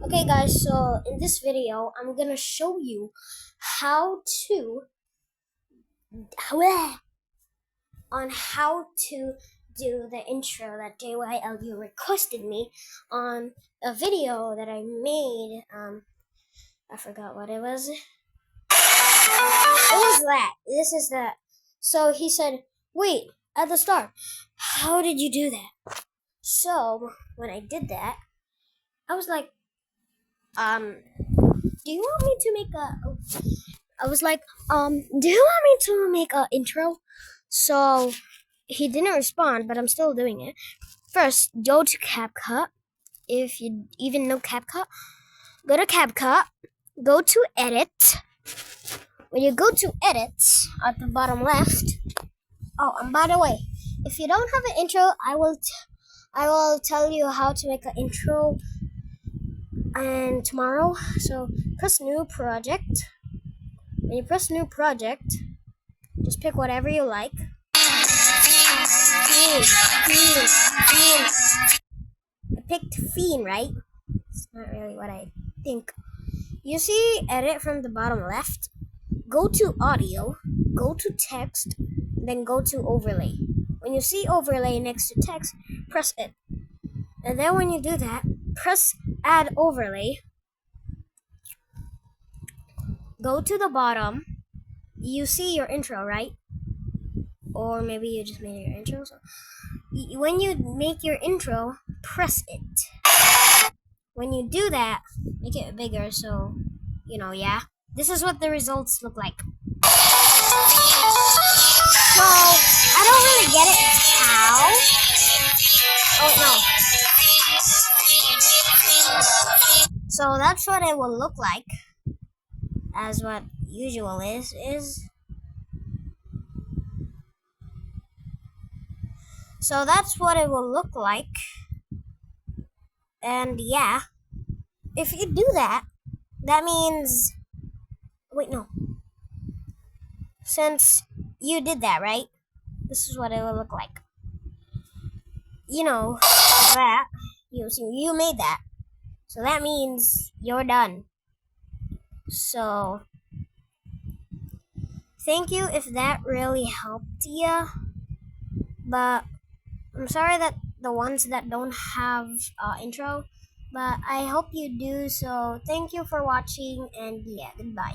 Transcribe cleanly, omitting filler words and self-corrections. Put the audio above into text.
Okay guys, so in this video I'm gonna show you how to how to do the intro that JYLU requested me on a video that I made. I forgot what it was. It was that. This is that. So he said, wait, at the start, how did you do that? So when I did that, I was like, do you want me to make I was like, do you want me to make an intro? So he didn't respond, but I'm still doing it. First, go to CapCut. If you even know CapCut, go to CapCut, go to Edit. When you go to Edit at the bottom left, and by the way, if you don't have an intro, I will tell you how to make an intro and tomorrow. So press new project. When you press new project, just pick whatever you like. I picked Fiend, right? It's not really what I think. You see edit from the bottom left? Go to audio, go to text, then go to overlay. When you see overlay next to text, press it. And then when you do that, press add overlay. Go to the bottom. You see your intro, right? Or maybe you just made your intro. So when you make your intro, press it. When you do that, make it bigger so, yeah. This is what the results look like. So, I don't really get it how. Oh, no. So that's what it will look like, as what usual is. So that's what it will look like. And yeah, if you do that, that means, wait, no. Since you did that, right? This is what it will look like. That. You made that. So that means you're done. So, thank you if that really helped you. But I'm sorry that the ones that don't have intro. But I hope you do. So, thank you for watching and yeah, goodbye.